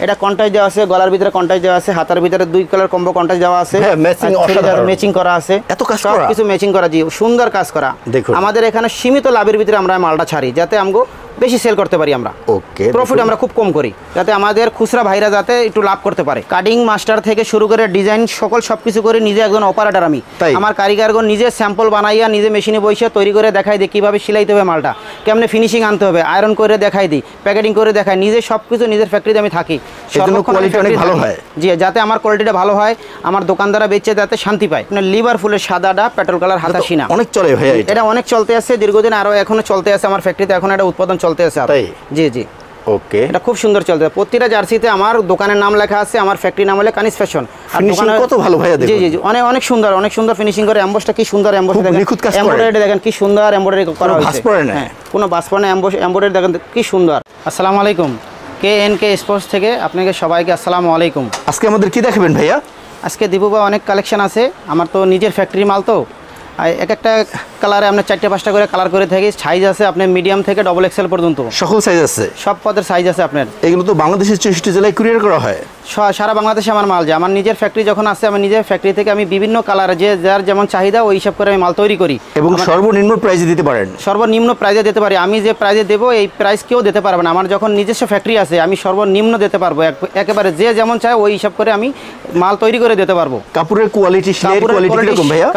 এটা কন্টাক্ট দেওয়া আছে, গলার ভিতরে কন্টাক্ট দেওয়া আছে, হাতার ভিতরে 2 কালার কম্বো কন্টাক্ট দেওয়া আছে, ম্যাচিং করা আছে, এত কাজ সব কিছু ম্যাচিং করা, জি সুন্দর কাজ করা। আমাদের এখানে সীমিত লাভের ভিতরে আমরা মালটা ছাড়ি, যাতে আমগো বেশি সেল করতে পারি আমরা। ওকে, প্রফিট আমরা খুব কম করি, যাতে আমাদের খুচরা ভাইরা যাতে একটু লাভ করতে পারে। কাটিং মাস্টার থেকে শুরু করে ডিজাইন সবকিছু করে নিজে একজন অপারেটর আমি। আমার কারিগরগণ নিজে স্যাম্পল বানাইয়া নিজে মেশিনে বসে তৈরি করে দেখাই দিই কিভাবে সেলাইতে হবে মালটা, কেমনে ফিনিশিং আনতে হবে, আয়রন করে দেখাই দিই, প্যাকেটিং করে দেখাই, নিজে সবকিছু নিজের ফ্যাক্টরিতে আমি থাকি। জি, যাতে আমার কোয়ালিটিটা ভালো হয়, আমার দোকানদাররা বেচে যাতে শান্তি পায়। লিভার ফুলের সাদাটা পেট্রোল কালার হাতা সিনা অনেক চলে ভাই, এটা অনেক চলতে আছে দীর্ঘদিন, আরো এখনো চলতে আছে আমার ফ্যাক্টরিতে, এখন এটা উৎপাদন চলতে আছে। জি জি, ওকে, এটা খুব সুন্দর চলতে। প্রতিটা জার্সিতে আমার দোকানের নাম লেখা আছে, আমার ফ্যাক্টরি নাম হলো কানিস ফ্যাশন। আর দোকানে কত ভালো ভাইয়া, দেখুন। জি জি জি, অনেক সুন্দর ফিনিশিং করে, এমবসটা কি সুন্দর এমবস দেখেন, এমব্রয়ডারি দেখেন কি সুন্দর এমব্রয়ডারি করা হয়েছে। হ্যাঁ, কোনো বাস পড়ে না, এমব্রয়ডারি দেখেন কি সুন্দর। আসসালামু আলাইকুম, KNK স্পোর্টস থেকে আপনাকে সবাইকে আসসালামু আলাইকুম। আজকে আমাদের কি দেখাবেন ভাইয়া? আজকে দীপুবা অনেক কালেকশন আছে, আমার তো নিজের ফ্যাক্টরি মাল, তো এক একটা কালারে আপনার 4-5টা করে কালার করে থাকি। সাইজ আছে আপনার মিডিয়াম থেকে XXL পর্যন্ত, সকল সাইজ আছে, সব পদের সাইজ আছে আপনার। এগুলো তো বাংলাদেশের 64 জেলায় কুরিয়ার করা হয়, সারা বাংলাদেশে আমার মাল যায়। আমার নিজের ফ্যাক্টরি যখন আছে, আমার নিজের ফ্যাক্টরি থেকে আমি বিভিন্ন কালার যার যেমন চাহিদা ওই হিসাব করে আমি মাল তৈরি করি, এবং সর্বনিম্ন প্রাইসে দিতে পারেন। সর্বনিম্ন প্রাইসে দিতে পারি, আমি যে প্রাইসে দেবো এই প্রাইস কেউ দিতে পারবে না। আমার যখন নিজস্ব ফ্যাক্টরি আছে, আমি সর্বনিম্ন দিতে পারবো, একেবারে যে যেমন চায় ওই হিসাব করে আমি মাল তৈরি করে দিতে পারবো। কাপড়ের কোয়ালিটি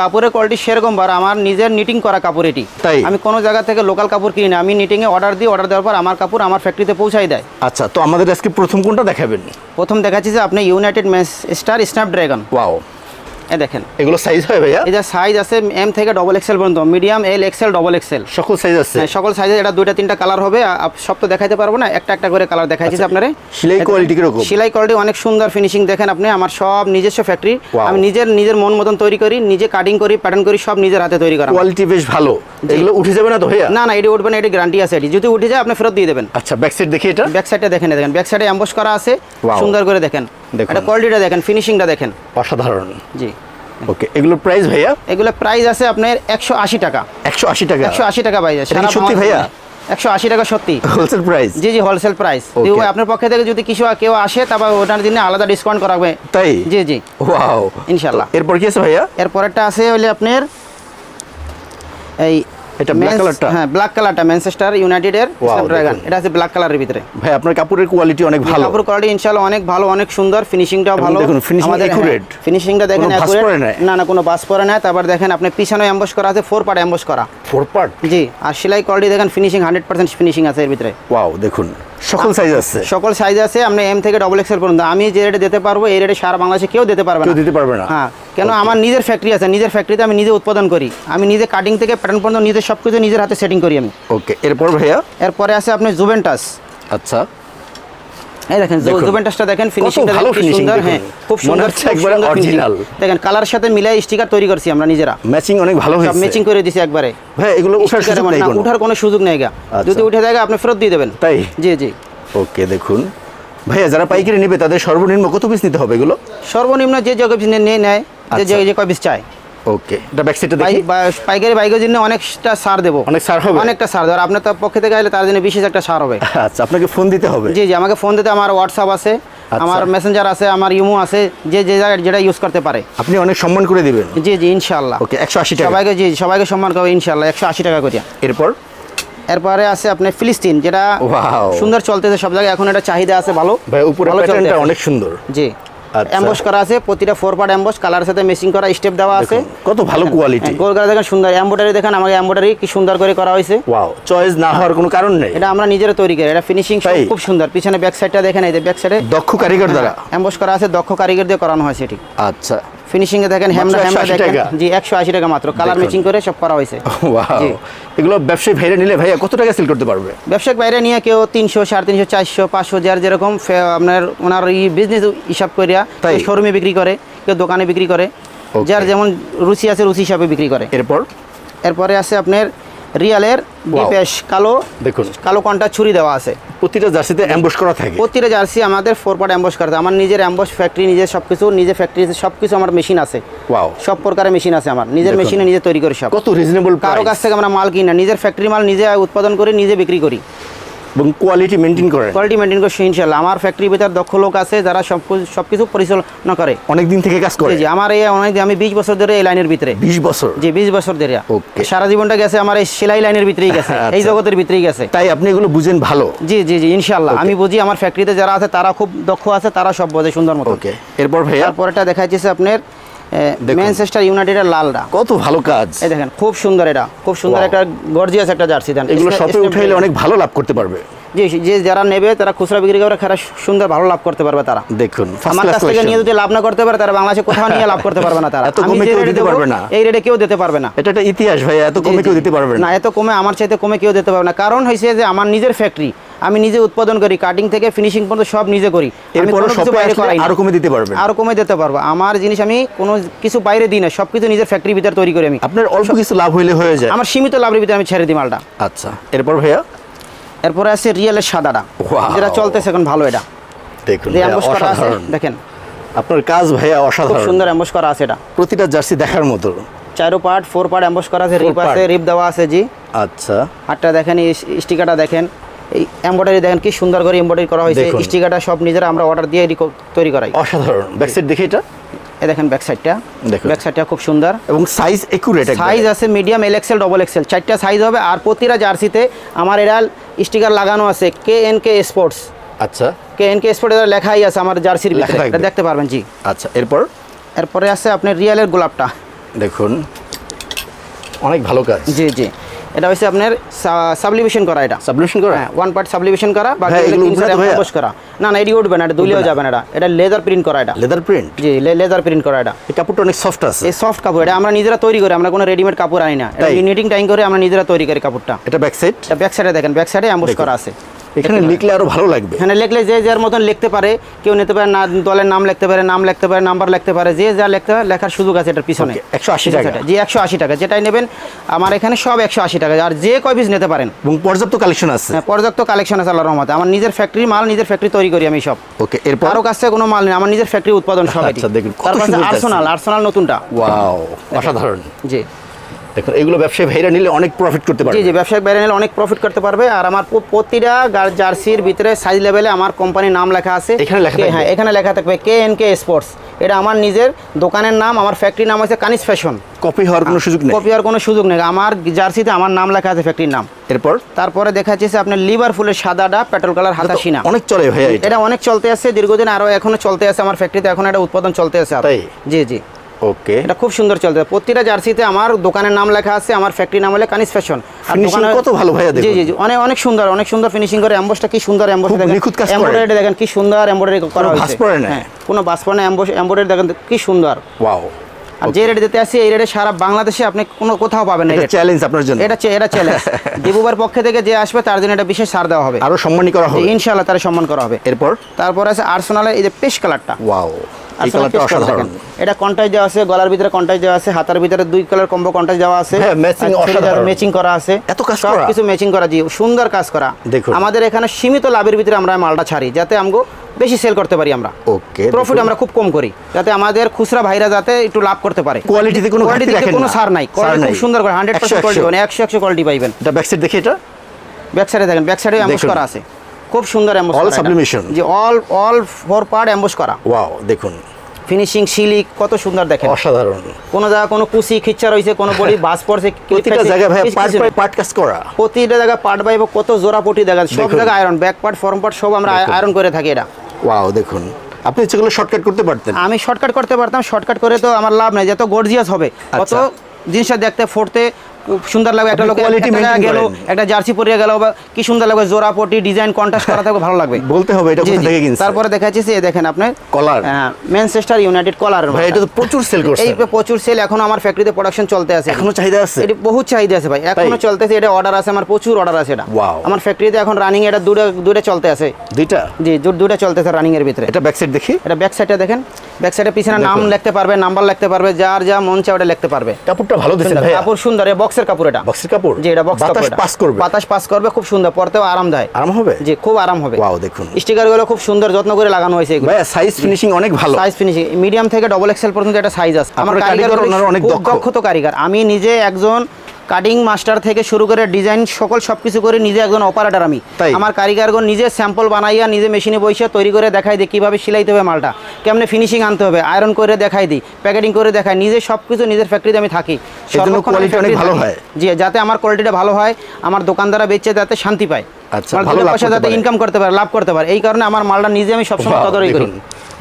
কাপড়ের কোয়ালিটি সেরকম, আর আমার নিজের নিটিং করা কাপড় এটি, আমি কোনো জায়গা থেকে লোকাল কাপড় কিনি না, আমি নিটিংয়ে অর্ডার দিই, অর্ডার দেওয়ার পর আমার কাপড় আমার ফ্যাক্টরিতে পৌঁছাই দেয়। আচ্ছা, তো আমাদের আজকে প্রথম কোনটা দেখাবেন? প্রথম দেখাচ্ছি যে আপনি united men's star snapdragon. Wow, এই দেখেন, এগুলো সাইজ হয় ভাইয়া? এটা সাইজ আছে M থেকে XXL পর্যন্ত, মিডিয়াম L XL XXL সকল সাইজ আছে। সকল সাইজে, এটা 2-3টা কালার হবে, সব তো দেখাইতে পারবো না, একটা করে কালার দেখাইছি আপনারে। সেলাই কোয়ালিটি কিরকম? সেলাই কোয়ালিটি অনেক সুন্দর, ফিনিশিং দেখেন আপনি। আমার সব নিজস্ব ফ্যাক্টরি, আমি নিজের মন মতন তৈরি করি, নিজে কাটিং করি, প্যাটার্ন করি, সব নিজের হাতে তৈরি করা। কোয়ালিটি বেশ ভালো। এগুলো উঠে যাবে না তো ভাইয়া? না, এটি উঠবে না, এটি গ্যারান্টি আছে। এটি যদি উঠে যায় আপনি ফেরত দিয়ে দেবেন। আচ্ছা, ব্যাক সাইড দেখি, এটা ব্যাক সাইডটা দেখেন, ব্যাক সাইডে এমবস করা আছে সুন্দর করে, দেখেন এটা কোয়ালিটিটা দেখেন, ফিনিশিংটা দেখেন, অসাধারণ। জি, ওকে, এগুলো প্রাইস ভাইয়া? এগুলো প্রাইস আছে আপনার 180 টাকা। 180 টাকা? 180 টাকা ভাই, সত্যি ভাইয়া? 180 টাকা সত্যি হোলসেল প্রাইস? জি জি, হোলসেল প্রাইস। আপনার পক্ষ থেকে যদি কেউ আসে, তারপর ওটার জন্য আলাদা ডিসকাউন্ট করা হবে। তাই? জি জি, ওয়াও, ইনশাআল্লাহ। এরপর কি আছে ভাইয়া? এরপরটা আছে হইলে আপনার এই এটা ব্ল্যাক কালারটা? হ্যাঁ, ব্ল্যাক কালারটা ম্যানচেস্টার ইউনাইটেড এর স্ন্যাপড্রাগন, এটা আছে ব্ল্যাক কালারের ভিতরে। ভাই, আপনার কাপড়ের কোয়ালিটি অনেক ভালো। কাপড় কোয়ালিটি ইনশাআল্লাহ অনেক ভালো, অনেক সুন্দর, ফিনিশিংটাও ভালো। দেখুন, ফিনিশিং একুরেট, ফিনিশিংটা দেখেন একুরেট, না কোনো বাস পড়ে না। তারপর দেখেন আপনি পিছনে এমবস করা আছে, 4 পার্ট এমবস করা, 4 পার্ট। জি, আর সেলাই কোয়ালিটি দেখেন, ফিনিশিং 100% ফিনিশিং আছে এর ভিতরে। ওয়াও, দেখুন সকল সাইজ আছে, সকল সাইজ আছে, আপনি M থেকে XXL পর্যন্ত। আমি যে রেটে দিতে পারবো এই রেটে সারা বাংলাদেশে কেউ দিতে পারবে না। হ্যাঁ, কেন আমার নিজের ফ্যাক্টরি আছে, নিজের ফ্যাক্টরিতে আমি নিজে উৎপাদন করি, আমি নিজে কাটিং থেকে প্যাটার্ন পর্যন্ত নিজে সবকিছু নিজের হাতে সেটিং করি আমি। ওকে, এরপর ভাইয়া? এরপরে আছে আপনি জুভেন্টাস। আচ্ছা, এই দেখেন জুভেন্টাসটা দেখেন, ফিনিশিংটা খুব সুন্দর। হ্যাঁ, খুব সুন্দর, একবারে অরিজিনাল। দেখেন কালার সাথে মিলাই স্টিকার তৈরি করছি আমরা নিজেরা, ম্যাচিং অনেক ভালো হয়েছে, সব ম্যাচিং করে দিছি একবারে। ভাই, এগুলো উঠার কোনো সুযোগ নেই, যদি উঠে যায় আপনি ফেরত দিয়ে দেবেন। তাই? জি জি। ওকে, দেখুন ভাইয়া, যারা পাইকারি নেবে তাদের সর্বনিম্ন কত পিস নিতে হবে এগুলো? সর্বনিম্ন যে পিস নেয়, যে কয় পিস চায়। ওকে, এটা ব্যাক সাইডে দেখি। পাইকারি বাইকের জন্য অনেকটা ছাড় দেবো, অনেক ছাড় হবে, অনেকটা ছাড় দেবো। আপনার তার পক্ষ থেকে গেলে তার জন্য বিশেষ একটা ছাড় হবে। আচ্ছা, আপনাকে ফোন দিতে হবে? জি জি, আমাকে ফোন দিতে, আমার হোয়াটসঅ্যাপ আছে, আমার মেসেঞ্জার আছে, আমার ইমো আছে, যে জায়গায় যেটা ইউজ করতে পারে। আপনি অনেক সম্মান করে দিবেন? জি জি, ইনশাআল্লাহ। ওকে, 180 টাকা সবাইকে, জি সবাইকে সম্মান করবো ইনশাআল্লাহ, 180 টাকা করিয়া। এরপরে আছে আপনার ফিলিস্তিন, যেটা সুন্দর চলতেছে সব জায়গায়, এখন এটা চাহিদা আছে ভালো। ভাই, উপরের প্যাটার্নটা অনেক সুন্দর। জি, এমবস করা আছে, প্রতিটা 4 পার্ট এমবস, কালারের সাথে ম্যাচিং করা, স্টেপ দেওয়া আছে, কত ভালো কোয়ালিটি। গোলগালা দেখেন সুন্দর, এমব্রয়ডারি দেখেন, আমাকে এমব্রয়ডারি কি সুন্দর করে করা হয়েছে। ওয়াও, চয়েস না হওয়ার কোনো কারণ নেই, এটা আমরা নিজেরা তৈরি করি, এটা ফিনিশিং খুব সুন্দর। পিছনে ব্যাক সাইডটা দেখেন, এই যে ব্যাক সাইডে দক্ষ কারিগর দ্বারা এমবস করা আছে, দক্ষ কারিগর দিয়ে করানো হয়েছে এটি। আচ্ছা, ফিনিশিং এ দেখেন, হ্যামরা দেখেন, জি 180 টাকা মাত্র, কালার ম্যাচিং করে সব করা হয়েছে। ওয়াও, এগুলো ব্যবসায়ী ভাইরা নিলে ভাইয়া কত টাকা সেল করতে পারবে? ব্যবসায়িক বাইরে নিয়ে কেউ 300, 350, 400, 500, যার যেরকম আপনার ওনার বিজনেস হিসাব করিয়া শোরুমে বিক্রি করে, কেউ দোকানে বিক্রি করে, যার যেমন রুচি আছে রুচি হিসাবে বিক্রি করে। এরপরে আছে আপনার রিয়ালের ডিপেশ কালো, দেখুন কালো কন্টা ছুরি দেওয়া আছে, প্রতিটা জার্সিতে এমবস করা থাকে। প্রতিটা জার্সি আমাদের 4 পার্ট এমবস করা থাকে। আমার নিজের এমবস ফ্যাক্টরি, নিজের সবকিছু, নিজের ফ্যাক্টরিতে সবকিছু আমার মেশিন আছে। ওয়াও, সব প্রকারের মেশিন আছে আমার নিজের মেশিনে, নিজে তৈরি করি সব। কত রিজনেবল প্রাইস, কারো কাছ থেকে আমরা মাল কিনা, নিজের ফ্যাক্টরি মাল নিজে উৎপাদন করি, নিজে বিক্রি করি। এবং কোয়ালিটি মেনটেন করেন। কোয়ালিটি মেনটেন করছি ইনশাআল্লাহ। আমার ফ্যাক্টরির ভিতর দক্ষ লোক আছে যারা সবকিছু পরিচালনা করে। অনেক দিন থেকে কাজ করে? জি আমার এই আমি 20 বছর ধরে এই লাইনের ভিতরে। 20 বছর? জি 20 বছর ধরে। ওকে। সারা জীবনটা গেছে আমার এই সেলাই লাইনের ভিতরেই গেছে, এই জগতের ভিতরেই গেছে। তাই আপনি এগুলো বুঝেন ভালো? জি জি জি ইনশাআল্লাহ আমি বুঝি। আমার ফ্যাক্টরিতে যারা আছে তারা খুব দক্ষ আছে, তারা সব বোঝে সুন্দর মতো। ওকে। এরপর ভাইয়া তারপরটা দেখাইছে আপনার ম্যানচেস্টার ইউনাইটেডের লালটা। কত ভালো কাজ! এই দেখেন খুব সুন্দর, এটা খুব সুন্দর একটা গর্জিয়াস একটা জার্সি দেন। এগুলো শপে উঠাইলে অনেক ভালো লাভ করতে পারবে। জি যে যারা নেবে তারা খুচরা বিক্রি করে খারাপ সুন্দর ভালো লাভ করতে পারবে তারা। দেখুন আমার কাছ থেকে নিয়ে যদি লাভ না করতে পারে তারা বাংলাদেশে কোথাও নিয়ে লাভ করতে পারবে না। তারা এত কমে কেউ দিতে পারবে না, এই রেটে কেউ দিতে পারবে না। এটা একটা ইতিহাস ভাই, এত কমে কেউ দিতে পারবে না। এত কমে আমার চাইতে কমে কেউ দিতে পারবে না। কারণ হয়েছে যে আমার নিজের ফ্যাক্টরি, আমি নিজে উৎপাদন করি, কাটিং থেকে ফিনিশিং পর্যন্ত সব নিজে করি। এরপর শপে বাইরে করাই আরো কমে দিতে পারবে, আরো কমে দিতে পারবো। আমার জিনিস আমি কোনো কিছু বাইরে দিই না, সবকিছু নিজের ফ্যাক্টরির ভিতরে তৈরি করি আমি। আপনার অল্প কিছু লাভ হইলে হয়ে যায়? আমার সীমিত লাভের ভিতরে আমি ছেড়ে দিই মালটা। আচ্ছা। এরপর ভাইয়া এরপরে আছে রিয়েলের সাদাটা, যেটা চলতেছে এখন ভালো। এটা দেখুন অসাধারণ, দেখেন আপনার কাজ ভাইয়া অসাধারণ, খুব সুন্দর এমবস করা আছে। এটা প্রতিটা জার্সি দেখার মতো। 4 পার্ট 4 পার্ট এমবস করা আছে, রিপ আছে, রিপ দেওয়া আছে। জি আচ্ছা। হাতটা দেখেন, স্টিকারটা দেখেন, এই এমব্রয়ডারি দেখেন কি সুন্দর করে এমব্রয়ডারি করা হয়েছে। স্টিকারটা সব নিজেরা আমরা অর্ডার দিয়ে তৈরি করাই। অসাধারণ। ব্যাক সাইড দেখি এটা, এই দেখেন ব্যাক সাইডটা, ব্যাক সাইডটা খুব সুন্দর এবং সাইজ একুরেট। সাইজ আছে medium, L XL, double XL, 4টা সাইজ হবে। আর প্রতিটা জার্সিতে আমার এরা স্টিকার লাগানো আছে KNK স্পোর্টস। আচ্ছা। KNK স্পোর্টস এটা লেখাই আছে আমার জার্সির ভিতরে, এটা দেখতে পারবেন। জি আচ্ছা। এরপরে আছে আপনার রিয়েলের গোলাপটা, দেখুন অনেক ভালো কাজ। জি জি এটা হচ্ছে আপনার সাবলিমেশন করা। এটা সাবলিমেশন করা, হ্যাঁ 1 পার্ট সাবলিমেশন করা, বাকি এমবস করা। না না এডি উঠবে না, এটা দুলিও যাবে না। এটা লেদার প্রিন্ট করা। এটা লেদার প্রিন্ট? জি লেদার প্রিন্ট করা। এটা এই কাপড়টা অনেক সফট আছে। এই সফট কাপড়, এটা আমরা নিজেরা তৈরি করি, আমরা কোনো রেডিমেড কাপড় আনি না। এটা নিটিং টাইং করে আমরা নিজেরা তৈরি করি কাপড়টা। এটা ব্যাক সাইড, এটা ব্যাক সাইডে দেখেন, ব্যাক সাইডে এমবস করা আছে। এখানে লিখলে আরো ভালো লাগবে। এখানে লিখলে যে যার মতন লিখতে পারে, কেউ নিতে পারে না, দলের নাম লিখতে পারে, নাম লিখতে পারে, নাম্বার লিখতে পারে, যে যা লিখতে পারে লেখার সুযোগ আছে এটার পিছনে। 180 টাকা? জি 180 টাকা, যেটাই নেবেন আমার এখানে সব 180 টাকা। আর যে কয় পিস নিতে পারেন, এবং পর্যাপ্ত কালেকশন আছে। হ্যাঁ পর্যাপ্ত কালেকশন আছে আল্লাহর রহমতে। আমার নিজের ফ্যাক্টরি মাল, নিজের ফ্যাক্টরি তৈরি করি আমি সব। ওকে। এরপর কারো কাছে কোনো মাল নেই, আমার নিজের ফ্যাক্টরি উৎপাদন সব। আচ্ছা দেখুন কত তারপর সুন্দর আর্সেনাল নতুনটা। ওয়াও অসাধারণ। জি দেখুন এগুলো ব্যবসায়ী ভাইরা নিলে অনেক প্রফিট করতে পারবে। জি জি ব্যবসায়িক ভাইরা নিলে অনেক প্রফিট করতে পারবে। আর আমার প্রতিটা জার্সির ভিতরে সাইজ লেভেলে আমার কোম্পানির নাম লেখা আছে। এখানে লেখা থাকবে? হ্যাঁ এখানে লেখা থাকবে KNK স্পোর্টস। এটা আমার নিজের দোকানের নাম, আমার ফ্যাক্টরির নাম হচ্ছে কানিস ফ্যাশন। কপি হওয়ার কোনো সুযোগ নেই? কপি হওয়ার কোনো সুযোগ নেই। আমার জার্সিতে আমার নাম লেখা আছে, ফ্যাক্টরির নাম। তারপরে দেখা যাচ্ছে আপনার লিভারপুলের সাদাটা পেট্রোল কালার হাতাশিনা, অনেক চলে ভাই। এটা অনেক চলতে আছে দীর্ঘদিন, আরো এখনো চলতে আছে আমার ফ্যাক্টরিতে, এখন এটা উৎপাদন চলতে আছে। জি জি ওকে। এটা খুব সুন্দর চলতে। প্রতিটা জার্সিতে আমার দোকানের নাম লেখা আছে, আমার ফ্যাক্টরির নাম হলো কানিস ফ্যাশন। আর দোকানে কত ভালো ভাইয়া দেখুন। জি জি জি অনেক সুন্দর, অনেক সুন্দর ফিনিশিং করে। এমবসটা কি সুন্দর এমবস দেখেন, এমব্রয়ডারি দেখেন কি সুন্দর এমব্রয়ডারি করা হয়েছে। হ্যাঁ কোনো বাস পড়ে না, এমব্রয়ডারি দেখেন কি সুন্দর। ওয়াও। আর যে রেট দিতে আসি এই রেটে সারা বাংলাদেশে আপনি কোনো কোথাও পাবেন না। এটা চ্যালেঞ্জ আপনার জন্য। এটা চ্যালেঞ্জ। দেবুবার পক্ষ থেকে যে আসবে তার জন্য এটা বিশেষ ছাড় দেওয়া হবে, আরো সম্মান করা হবে ইনশাআল্লাহ, তার সম্মান করা হবে। তারপর আছে আর্সেনালের এই যে পেস্ট কালারটা। ওয়াও এই কালারটা অসাধারণ। এটা কন্ট্রাস্ট দেওয়া আছে, গলার ভিতরে কন্ট্রাস্ট দেওয়া আছে, হাতার ভিতরে 2 কালার কম্বো কন্ট্রাস্ট দেওয়া আছে। হ্যাঁ ম্যাচিং অসাধারণ, ম্যাচিং করা আছে। এত কাজ করা, সব কিছু ম্যাচিং করা। জি সুন্দর কাজ করা। দেখুন আমাদের এখানে সীমিত লাভের ভিতরে আমরা মালটা ছাড়ি, যাতে আমগো বেশি সেল করতে পারি আমরা। ওকে। প্রফিট আমরা খুব কম করি, যাতে আমাদের খুচরা ভাইরা যাতে একটু লাভ করতে পারে। কোয়ালিটিতে কোনো ঘাটতি রাখেন না? কোনো ছাড় নাই, কোয়ালিটি খুব সুন্দর করে 100% কোয়ালিটি পাবেন, 100 কোয়ালিটি পাবেন। এটা ব্যাক সাইড দেখি, এটা ব্যাক সাইডে দেখেন, ব্যাক সাইডে এমবস করা আছে, খুব সুন্দর এমবস করা। All sublimation? জি অল 4 পার্ট এমবস করা। ওয়াও দেখুন ফিনিশিং সিলিক কত সুন্দর দেখেন, অসাধারণ। কোন জায়গা কোনো কুচি খিচ্চা রইছে, কোন বডি বাস পড়ছে, প্রতিটা জায়গায় ভাই পার্ট বাই পার্ট কাজ করা, প্রতিটা জায়গায় পার্ট বাই কত জোড়া পটি দেখেন, সব জায়গায় iron, back part form part সব আমরা আয়রন করে থাকি। এটা ওয়াও দেখুন, আপনি যেগুলো শর্টকাট করতে পারতেন। আমি শর্টকাট করতে পারতাম, শর্টকাট করে তো আমার লাভ নাই, যত গর্জিয়াস হবে কত জিনিসটা দেখতে ফোরতে সুন্দর লাগবে। একটা লোকে গেল একটা জার্সি পরিয়ে গেল, কি সুন্দর লাগবে, জোড়া পটি ডিজাইন কন্ট্রাস্ট করা থাকবে, ভালো লাগবে বলতে হবে। এটা কোথা থেকে কিনছেন? তারপরে দেখাচ্ছি এই দেখেন আপনার কলার, ম্যানচেস্টার ইউনাইটেড কলার। ভাই এটা তো প্রচুর সেল করছে। এই প্রচুর সেল, এখন আমার ফ্যাক্টরিতে প্রোডাকশন চলতে আছে, এখনো চাহিদা আছে। এটা বহুত চাহিদা আছে ভাই, এখনো চলতেছে। এটা অর্ডার আছে আমার, প্রচুর অর্ডার আছে। এটা আমার ফ্যাক্টরিতে এখন রানিং, এটা দুটো চলতে আছে। দুইটা? জি দুটো চলতেছে রানিং এর ভিতরে। এটা ব্যাক সাইড দেখি, এটা ব্যাক সাইডটা দেখেন, ব্যাক সাইডে পিছনে নাম লিখতে পারবে, নাম্বার লিখতে পারবে, যার যা মন চায় ওটা লিখতে পারবে। কাপড়টা ভালো দিছেন ভাই, কাপড় সুন্দর, এই বক্সের কাপড়। এটা বক্সের কাপড়? জি এটা বক্স কাপড়। বাতাস পাস করবে, বাতাস পাস করবে, খুব সুন্দর, পরতেও আরামদায়ক। আরাম হবে? জি খুব আরাম হবে। ওয়াও দেখুন স্টিকার গুলো খুব সুন্দর যত্ন করে লাগানো হয়েছে এগুলো। ভাই সাইজ ফিনিশিং অনেক ভালো, সাইজ ফিনিশিং মিডিয়াম থেকে ডবল এক্সেল পর্যন্ত এটা সাইজ আছে। আমার কারিগর অনেক দক্ষ কারিগর। আমি নিজে একজন কাটিং মাস্টার থেকে শুরু করে ডিজাইন সকল সবকিছু করে নিজে একজন অপারেটর আমি। তাই? আমার কারিগরগণ নিজে স্যাম্পল বানাইয়া নিজে মেশিনে বসে তৈরি করে দেখাই দিই কীভাবে সিলাইতে হবে মালটা, কেমনে ফিনিশিং আনতে হবে, আয়রন করে দেখাই দিই, প্যাকেটিং করে দেখাই, নিজে সব কিছু নিজের ফ্যাক্টরিতে আমি থাকি। সেজন্য সর্বক্ষণ আমি quality অনেক factory ভালো থাকি। হয়। জি, যাতে আমার কোয়ালিটিটা ভালো হয়, আমার দোকানদাররা বেচে যাতে শান্তি পায়, আচ্ছা, আমার ভালো দুটো লাভ পয়সা করতে যাতে পারে। ইনকাম করতে পারে, লাভ করতে পারে, এই কারণে আমার মালটা নিজে আমি সবসময় Wow, তদারকি করি। দেখুন।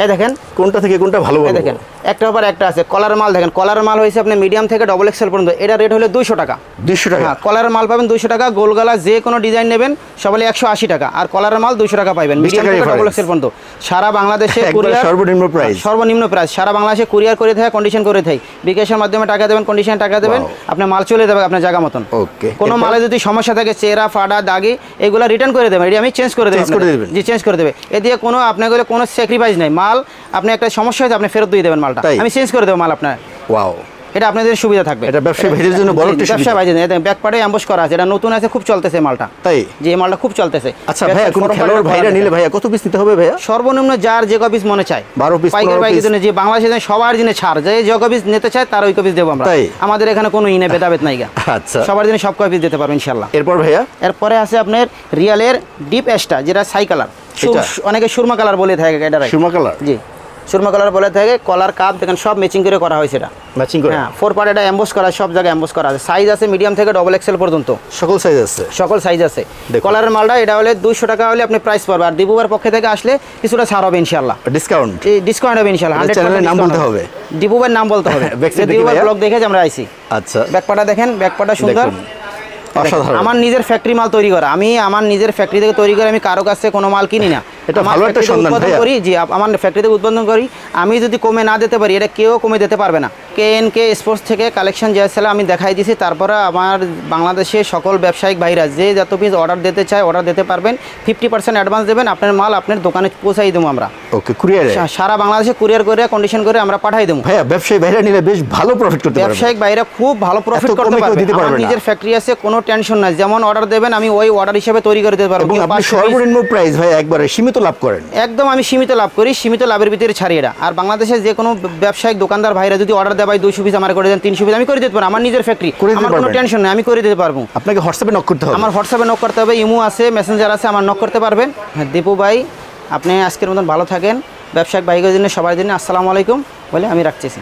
এই দেখেন কোনটা থেকে কোনটা ভালো এই বলবো? দেখেন একটার পর একটা আছে। কলার মাল দেখেন, কলার মাল হয়েছে আপনি মিডিয়াম থেকে ডবল এক্সেল পর্যন্ত, এটা রেট হলো 200 টাকা। 200 টাকা। হ্যাঁ, কলারের মাল পাবেন 200 টাকা, গোলগলা যে কোনো ডিজাইন নেবেন সবাই 180 টাকা, আর কলারের মাল 200 টাকা পাইবেন 20 মিডিয়াম টাকা থেকে ডবল difference। এক্সেল পর্যন্ত। সারা বাংলাদেশে একবারে কুরিয়ার সর্বনিম্ন প্রাইস। সর্বনিম্ন প্রাইস, সারা বাংলাদেশে কুরিয়ার করে থাকে, কন্ডিশন করে থাকে, বিকাশের মাধ্যমে টাকা দেবেন, কন্ডিশনে টাকা দেবেন, Wow। আপনার মাল চলে যাবে আপনার জায়গা মতন। ওকে। কোনো মালে যদি সমস্যা থাকে, চেরা ফাটা দাগি, এগুলো রিটার্ন করে দেবেন, এটা আমি চেঞ্জ করে দেবো। Change করে দেবেন? জি, চেঞ্জ করে দেবে। এ দিয়ে কোনো আপনার কোনো স্যাক্রিফাইস নেই, মাল আপনি একটা সমস্যা হয়েছে আপনি ফেরত দিয়ে দেবেন মালটা, তাই? আমি চেঞ্জ করে দেবো মাল আপনার। ওয়াও। এটা আপনাদের সুবিধা থাকবে। এটা ব্যবসায়ী ভাইদের জন্য বড় একটা ব্যবসা সুবিধা। ভাইদের ব্যাক পার্টে অ্যাম্বস করা আছে, এটা নতুন আছে, খুব চলতেছে মালটা। তাই? যে এই মালটা খুব চলতেছে। আচ্ছা ভাইয়া, কোন খেলোয়াড় ভাইরা নিলে ভাইয়া কত পিস নিতে হবে ভাইয়া? সর্বনিম্ন যার যে কপিস মনে চায়, 12 পিস, পাইকারি 15 পাইকারি পিস। জন্য যে বাংলাদেশের জন্য সবার জন্য ছাড়, যে কপিস নিতে চায় তার ওই কপিস দেবো আমরা। তাই? আমাদের এখানে কোনো ইনে ভেদাভেদ নাই গা। আচ্ছা। সবার জন্য সব কপিস দিতে পারবো ইনশাল্লাহ। এরপর ভাইয়া এরপরে আছে আপনার রিয়ালের ডিপ এসটা, যেটা সাই কালার, এটা? অনেকে সুরমা কালার বলে থাকে এটা। সুরমা কালার। জি, সুরমা কালার বলে থাকে। কলার কাপ দেখেন সব ম্যাচিং করে করা হয়েছে এটা। ম্যাচিং করে। হ্যাঁ, 4 পার্ট এটা এমবোস করা, সব জায়গায় এমবোস করা আছে। সাইজ আছে মিডিয়াম থেকে ডবল এক্সেল পর্যন্ত, সকল সাইজ আছে। সকল সাইজ আছে। দেখুন। কলারের মালটা এটা হলে 200 টাকা হলে আপনি প্রাইস পাবেন, আর দিবুবার পক্ষে থেকে আসলে কিছুটা ছাড় হবে ইনশাআল্লাহ, ডিসকাউন্ট। ডিসকাউন্ট হবে ইনশাআল্লাহ। এটা 100% চ্যানেলের নাম discount বলতে হবে। দিবুবার নাম বলতে হবে। Back side দেখি দিবুবার ভাইয়া। ব্লগ দেখে যে আমরা আইছি। আচ্ছা। ব্যাকপাটা দেখেন, ব্যাকপাটা সুন্দর। দেখুন। অসাধারণ। আমার নিজের ফ্যাক্টরি মাল তৈরি করা, আমি আমার নিজের ফ্যাক্টরি থেকে তৈরি করে, আমি কারো কাছে কোনো মাল কিনি না। এটা আমার ভালো একটা factory তে সন্ধান উৎপাদন ভাইয়া। করি। জি, আমার ফ্যাক্টরি থেকে উৎপাদন করি। আমি যদি কমে না দিতে পারি, এটা কেউ কমে দিতে পারবে না। KNK স্পোর্টস থেকে কালেকশন যে ছিল আমি দেখাই দিয়েছি। তারপরে আমার বাংলাদেশে সকল ব্যবসায়িক ভাইরা যে যত পিস অর্ডার দিতে চায় অর্ডার দিতে পারবেন। 50% অ্যাডভান্স দেবেন, আপনার মাল আপনার দোকানে পৌঁছাই দেবো আমরা। ওকে, কুরিয়ারে। সারা বাংলাদেশে কুরিয়ার করে কন্ডিশন করে আমরা পাঠাই দেবো। ভাইয়া ব্যবসায়ী ভাইরা নিলে বেশ ভালো প্রফিট করতে পারবে। ব্যবসায়িক বাইরে খুব ভালো প্রফিট এত করতে কমে কেউ পারবে। দিতে আমার পারবে না। নিজের ফ্যাক্টরি আছে, কোনো টেনশন নাই। যেমন অর্ডার দেবেন আমি ওই অর্ডার হিসেবে তৈরি করে দিতে পারবো। এবং কেউ আপনি 500 piece, সর্বনিম্ন প্রাইস ভাই একবারে সীমিত লাভ করেন। একদম আমি সীমিত লাভ করি, সীমিত লাভের ভিতরে ছাড়ি এটা। আর বাংলাদেশের যে কোনো ব্যবসায়িক দোকানদার ভাইরা যদি অর্ডার দেয় ভাই 200 পিস আমার করে দেন, 300 পিস আমি করে দিতে পারবো। আমার নিজের ফ্যাক্টরি, করে দিতে আমার কোনো পারবেন। টেনশন নেই, আমি করে দিতে পারবো। আপনাকে হোয়াটসঅ্যাপে নক করতে হবে। আমার হোয়াটসঅ্যাপে নক করতে হবে, ইমো আছে, মেসেঞ্জার আছে, আমার নক করতে পারবেন। হ্যাঁ, দীপু ভাই আপনি আজকের মতন ভালো থাকেন। ব্যবসায়িক ভাইদের জন্য সবার জন্য আসসালামু আলাইকুম বলে আমি রাখতেছি।